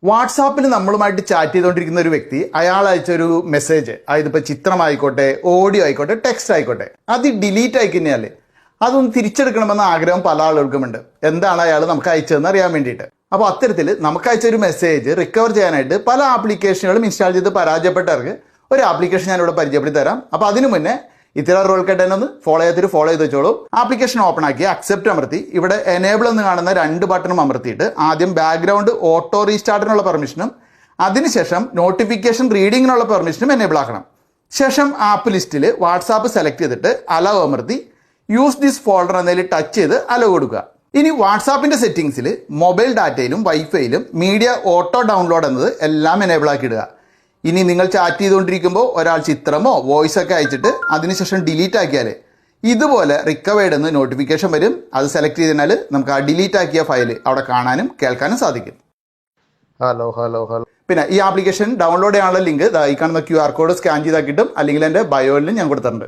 വാട്സാപ്പിൽ നമ്മളുമായിട്ട് ചാറ്റ് ചെയ്തുകൊണ്ടിരിക്കുന്ന ഒരു വ്യക്തി അയാൾ അയച്ചൊരു മെസ്സേജ്, അതിപ്പോൾ ചിത്രമായിക്കോട്ടെ, ഓഡിയോ ആയിക്കോട്ടെ, ടെക്സ്റ്റ് ആയിക്കോട്ടെ, അത് ഡിലീറ്റ് ആയി കഴിഞ്ഞാൽ അതൊന്ന് തിരിച്ചെടുക്കണമെന്ന ആഗ്രഹം പല ആളുകൾക്കുമുണ്ട്. എന്താണ് അയാൾ നമുക്ക് അയച്ചതെന്ന് അറിയാൻ വേണ്ടിയിട്ട്. അപ്പോൾ അത്തരത്തിൽ നമുക്ക് അയച്ചൊരു മെസ്സേജ് റിക്കവർ ചെയ്യാനായിട്ട് പല ആപ്ലിക്കേഷനുകളും ഇൻസ്റ്റാൾ ചെയ്ത് പരാജയപ്പെട്ടവർക്ക് ഒരു ആപ്ലിക്കേഷൻ ഞാനിവിടെ പരിചയപ്പെടുത്തി തരാം. അപ്പോൾ അതിനു മുന്നേ ഇത്തരം റോൾ കട്ടൻ ഒന്ന് ഫോളോ ചെയ്ത് വെച്ചോളൂ. ആപ്ലിക്കേഷൻ ഓപ്പൺ ആക്കി അക്സെപ്റ്റ് അമർത്തി ഇവിടെ എനേബിൾ എന്ന് കാണുന്ന 2 ബട്ടണും അമർത്തിയിട്ട് ആദ്യം ബാക്ക്ഗ്രൗണ്ട് ഓട്ടോ റീസ്റ്റാർട്ടിനുള്ള പെർമിഷനും അതിനുശേഷം നോട്ടിഫിക്കേഷൻ റീഡിങ്ങിനുള്ള പെർമിഷനും എനേബിൾ ആക്കണം. ശേഷം ആപ്പ് ലിസ്റ്റിൽ വാട്സാപ്പ് സെലക്ട് ചെയ്തിട്ട് അലോ അമർത്തി യൂസ് ദിസ് ഫോൾഡർ എന്നതിൽ ടച്ച് ചെയ്ത് അലോ കൊടുക്കുക. ഇനി വാട്സാപ്പിന്റെ സെറ്റിംഗ്സിൽ മൊബൈൽ ഡാറ്റയിലും വൈഫൈയിലും മീഡിയ ഓട്ടോ ഡൗൺലോഡ് എന്നത് എല്ലാം എനേബിൾ ആക്കി ഇടുക. ഇനി നിങ്ങൾ ചാറ്റ് ചെയ്തുകൊണ്ടിരിക്കുമ്പോൾ ഒരാൾ ചിത്രമോ വോയിസ് ഒക്കെ അയച്ചിട്ട് അതിനുശേഷം ഡിലീറ്റ് ആക്കിയാൽ ഇതുപോലെ റിക്കവേർഡ് എന്ന് നോട്ടിഫിക്കേഷൻ വരും. അത് സെലക്ട് ചെയ്താൽ നമുക്ക് ആ ഡിലീറ്റ് ആക്കിയ ഫയൽ അവിടെ കാണാനും കേൾക്കാനും സാധിക്കും. ഹലോ. പിന്നെ ഈ ആപ്ലിക്കേഷൻ ഡൗൺലോഡ് ചെയ്യാനുള്ള ലിങ്ക് ഈ കാണുന്ന QR കോഡ് സ്കാൻ ചെയ്താൽ കിട്ടും. അല്ലെങ്കിൽ എൻ്റെ ബയോയിലും ഞാൻ കൊടുത്തിട്ടുണ്ട്.